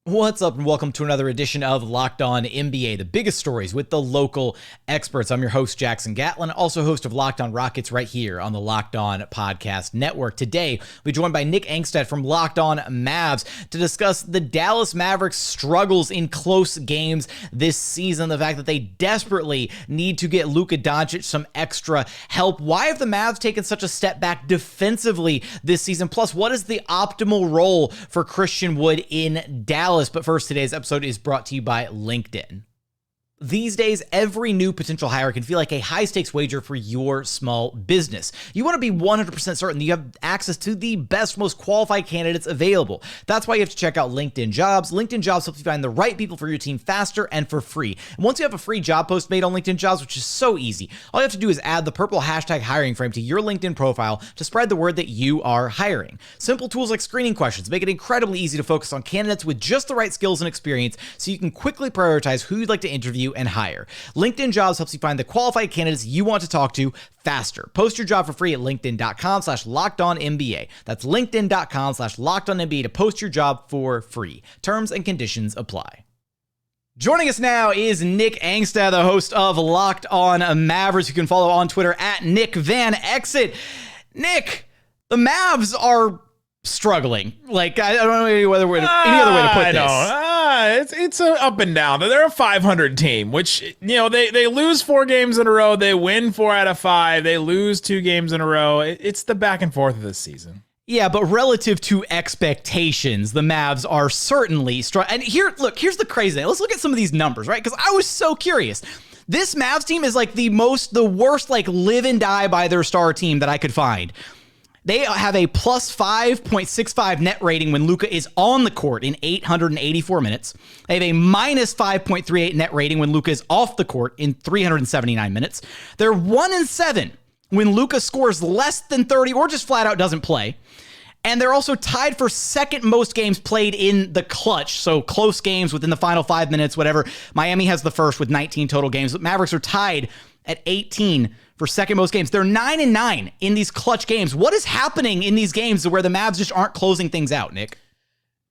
What's up, and welcome to another edition of Locked On NBA, the biggest stories with the local experts. I'm your host, Jackson Gatlin, also host of Locked On Rockets right here on the Locked On Podcast Network. Today, we're joined by Nick Angstadt from Locked On Mavs to discuss the Dallas Mavericks' struggles in close games this season, the fact that they desperately need to get Luka Doncic some extra help. Why have the Mavs taken such a step back defensively this season? Plus, what is the optimal role for Christian Wood in Dallas? But first, today's episode is brought to you by LinkedIn. These days, every new potential hire can feel like a high-stakes wager for your small business. You want to be 100% certain that you have access to the best, most qualified candidates available. That's why you have to check out LinkedIn Jobs. LinkedIn Jobs helps you find the right people for your team faster and for free. And once you have a free job post made on LinkedIn Jobs, which is so easy, all you have to do is add the purple hashtag hiring frame to your LinkedIn profile to spread the word that you are hiring. Simple tools like screening questions make it incredibly easy to focus on candidates with just the right skills and experience so you can quickly prioritize who you'd like to interview and hire. LinkedIn Jobs helps you find the qualified candidates you want to talk to faster. Post your job for free at linkedin.com/lockedonnba. That's linkedin.com/lockedonnba to post your job for free. Terms and conditions apply. Joining us now is Nick Angstadt, the host of Locked On Mavericks. You can follow on Twitter at Nick Van Exit. Nick, the Mavs are struggling. Like, I don't know any other way to put this. It's a up and down. They're a 500 team, which, you know, they lose 4 games in a row. They win 4 out of 5. They lose 2 games in a row. It's the back and forth of this season. Yeah, but relative to expectations, the Mavs are certainly strong. And here's the crazy thing. Let's look at some of these numbers, right? Because I was so curious. This Mavs team is like the worst, like live and die by their star team that I could find. They have a plus 5.65 net rating when Luka is on the court in 884 minutes. They have a minus 5.38 net rating when Luka is off the court in 379 minutes. They're 1-7 when Luka scores less than 30 or just flat out doesn't play. And they're also tied for second most games played in the clutch. So close games within the final 5 minutes, whatever. Miami has the first with 19 total games. But Mavericks are tied at 18 for second most games. They're 9-9 in these clutch games. What is happening in these games where the Mavs just aren't closing things out, Nick?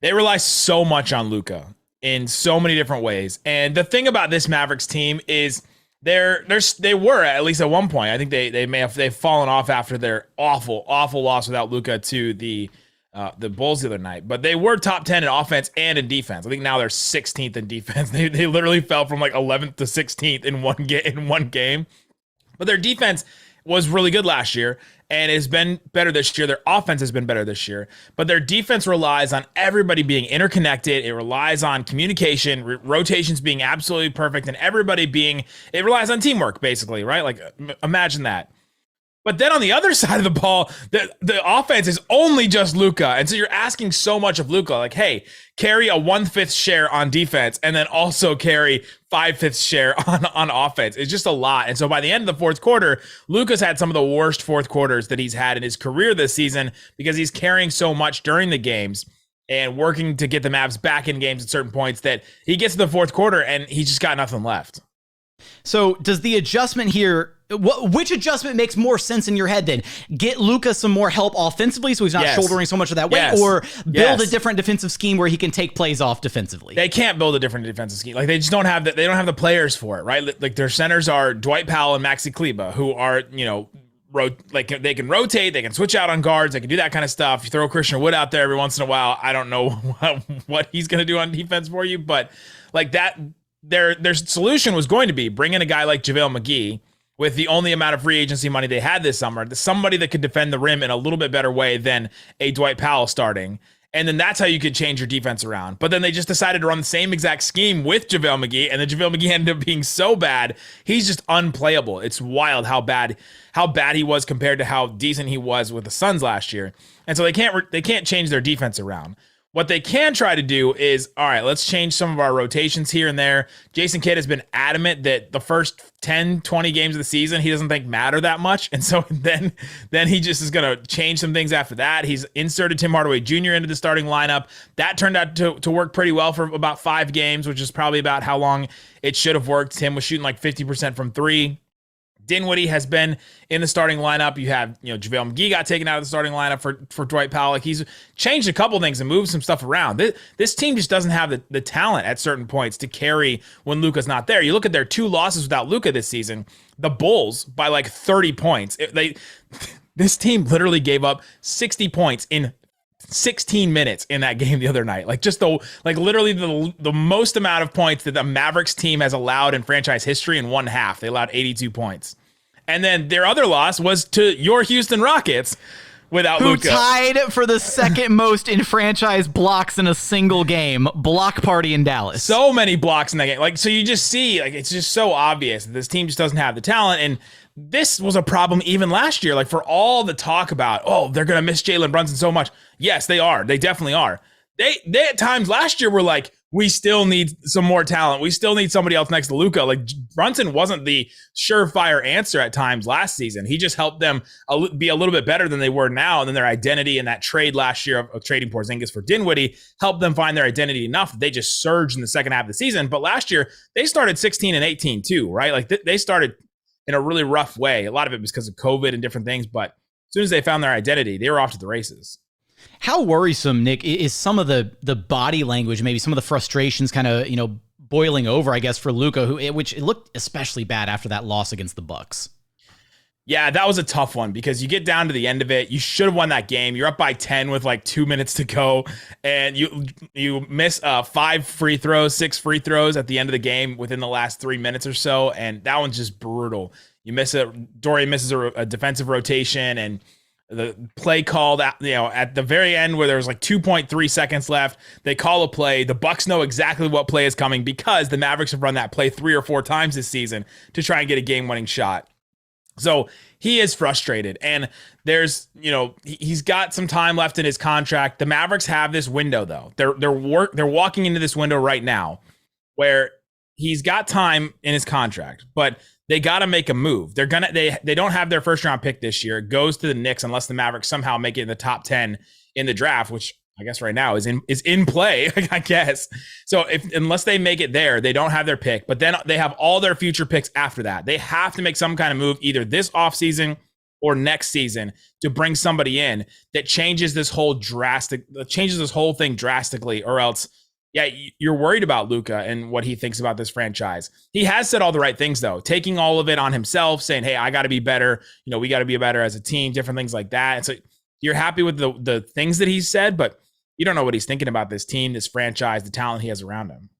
They rely so much on Luka in so many different ways. And the thing about this Mavericks team is they were, at least at one point, I think they've fallen off after their awful loss without Luka to the Bulls the other night. But they were top 10 in offense and in defense. I think now they're 16th in defense. They literally fell from like 11th to 16th in one game. But their defense was really good last year and has been better this year. Their offense has been better this year. But their defense relies on everybody being interconnected. It relies on communication, rotations being absolutely perfect, and it relies on teamwork, basically, right? Like, imagine that. But then on the other side of the ball, the offense is only just Luka. And so you're asking so much of Luka, like, hey, carry a 1/5 share on defense and then also carry 5/5 share on offense. It's just a lot. And so by the end of the fourth quarter, Luka's had some of the worst fourth quarters that he's had in his career this season because he's carrying so much during the games and working to get the Mavs back in games at certain points that he gets to the fourth quarter and he's just got nothing left. So does the adjustment here, which adjustment makes more sense in your head then? Get Luka some more help offensively so he's not shouldering so much of that weight, or build a different defensive scheme where he can take plays off defensively? They can't build a different defensive scheme. Like, they just don't have they don't have the players for it, right? Like, their centers are Dwight Powell and Maxi Kleber, who are, you know, they can rotate, they can switch out on guards, they can do that kind of stuff. You throw Christian Wood out there every once in a while, I don't know what he's going to do on defense for you, but like that, their solution was going to be bring in a guy like JaVale McGee with the only amount of free agency money they had this summer, somebody that could defend the rim in a little bit better way than a Dwight Powell starting. And then that's how you could change your defense around. But then they just decided to run the same exact scheme with JaVale McGee, and then JaVale McGee ended up being so bad, he's just unplayable. It's wild how bad he was compared to how decent he was with the Suns last year. And so they can't change their defense around. What they can try to do is, all right, let's change some of our rotations here and there. Jason Kidd has been adamant that the first 10, 20 games of the season, he doesn't think matter that much. And so then he just is going to change some things after that. He's inserted Tim Hardaway Jr. into the starting lineup. That turned out to work pretty well for about 5 games, which is probably about how long it should have worked. Tim was shooting like 50% from 3. Dinwiddie has been in the starting lineup. You have, JaVale McGee got taken out of the starting lineup for Dwight Powell. Like, he's changed a couple things and moved some stuff around. This team just doesn't have the talent at certain points to carry when Luka's not there. You look at their 2 losses without Luka this season, the Bulls by like 30 points. This team literally gave up 60 points in 16 minutes in that game the other night. Literally the most amount of points that the Mavericks team has allowed in franchise history in one half. They allowed 82 points. And then their other loss was to your Houston Rockets without Luka. Who tied for the second most in franchise blocks in a single game. Block party in Dallas. So many blocks in that game. So you just see, it's just so obvious that this team just doesn't have the talent. And this was a problem even last year. For all the talk about, they're going to miss Jalen Brunson so much. Yes, they are. They definitely are. They at times last year were like, we still need some more talent. We still need somebody else next to Luka. Brunson wasn't the surefire answer at times last season. He just helped them be a little bit better than they were now. And then their identity in that trade last year of trading Porzingis for Dinwiddie helped them find their identity enough that they just surged in the second half of the season. But last year, they started 16-18 too, right? They started in a really rough way. A lot of it was because of COVID and different things. But as soon as they found their identity, they were off to the races. How worrisome, Nick, is some of the body language, maybe some of the frustrations kind of, boiling over, I guess, for Luka, which it looked especially bad after that loss against the Bucks. Yeah, that was a tough one because you get down to the end of it. You should have won that game. You're up by 10 with 2 minutes to go, and you miss 5 free throws, 6 free throws at the end of the game within the last 3 minutes or so, and that one's just brutal. You miss it. Dorian misses a defensive rotation, and the play called at the very end where there was 2.3 seconds left. They call a play. The Bucks know exactly what play is coming because the Mavericks have run that play 3 or 4 times this season to try and get a game-winning shot. So he is frustrated, and there's, he's got some time left in his contract. The Mavericks have this window though. They're walking into this window right now where he's got time in his contract, but they got to make a move. They don't have their first round pick this year. It goes to the Knicks unless the Mavericks somehow make it in the top 10 in the draft, which I guess right now is in play, I guess. So unless they make it there, they don't have their pick, but then they have all their future picks after that. They have to make some kind of move either this offseason or next season to bring somebody in that changes this whole thing drastically, or else you're worried about Luka and what he thinks about this franchise. He has said all the right things, though, taking all of it on himself, saying, hey, I got to be better. We got to be better as a team, different things like that. And so you're happy with the things that he's said, but you don't know what he's thinking about this team, this franchise, the talent he has around him.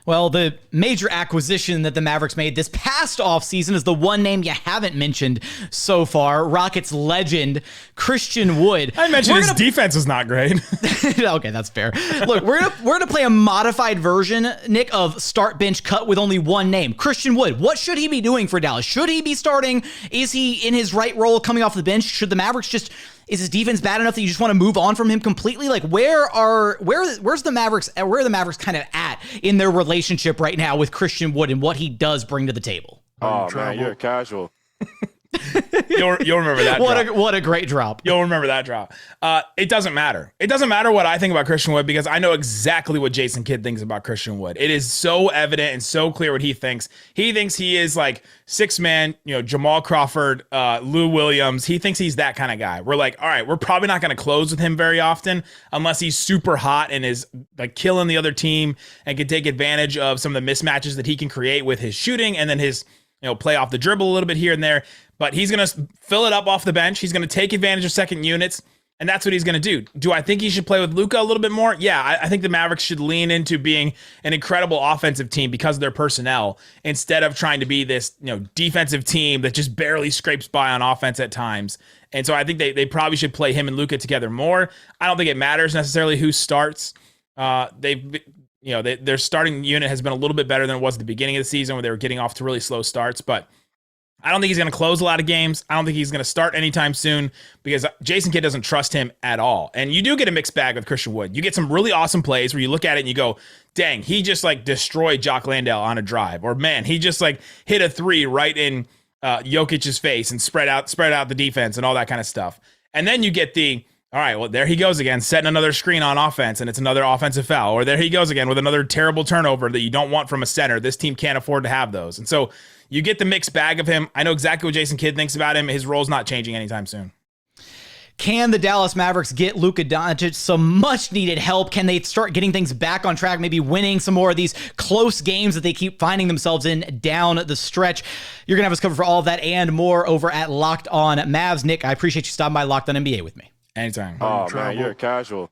Well, the major acquisition that the Mavericks made this past offseason is the one name you haven't mentioned so far, Rockets legend Christian Wood. I mentioned his defense is not great. Okay, that's fair. Look, we're gonna play a modified version, Nick, of start bench cut with only one name, Christian Wood. What should he be doing for Dallas? Should he be starting? Is he in his right role coming off the bench? Should the Mavericks is his defense bad enough that you just want to move on from him completely? where's the Mavericks? Where are the Mavericks kind of at in their relationship right now with Christian Wood and what he does bring to the table? Oh man, you're a casual. You'll remember that. What a great drop. You'll remember that drop. It doesn't matter. It doesn't matter what I think about Christian Wood because I know exactly what Jason Kidd thinks about Christian Wood. It is so evident and so clear what he thinks. He thinks he is like 6-man, Jamal Crawford, Lou Williams. He thinks he's that kind of guy. We're like, all right, we're probably not going to close with him very often unless he's super hot and is like killing the other team and can take advantage of some of the mismatches that he can create with his shooting and then his play off the dribble a little bit here and there. But he's going to fill it up off the bench. He's going to take advantage of second units, and that's what he's going to do. Do I think he should play with Luka a little bit more? Yeah, I think the Mavericks should lean into being an incredible offensive team because of their personnel instead of trying to be this defensive team that just barely scrapes by on offense at times. And so I think they probably should play him and Luka together more. I don't think it matters necessarily who starts. Their starting unit has been a little bit better than it was at the beginning of the season where they were getting off to really slow starts, but I don't think he's going to close a lot of games. I don't think he's going to start anytime soon because Jason Kidd doesn't trust him at all. And you do get a mixed bag with Christian Wood. You get some really awesome plays where you look at it and you go, dang, he just destroyed Jock Landale on a drive. Or man, he just hit a 3 right in Jokic's face and spread out the defense and all that kind of stuff. And then you get all right, well, there he goes again, setting another screen on offense, and it's another offensive foul. Or there he goes again with another terrible turnover that you don't want from a center. This team can't afford to have those. And so you get the mixed bag of him. I know exactly what Jason Kidd thinks about him. His role's not changing anytime soon. Can the Dallas Mavericks get Luka Doncic some much needed help? Can they start getting things back on track, maybe winning some more of these close games that they keep finding themselves in down the stretch? You're going to have us covered for all of that and more over at Locked On Mavs. Nick, I appreciate you stopping by Locked On NBA with me. Anytime. Oh, man, you're a casual.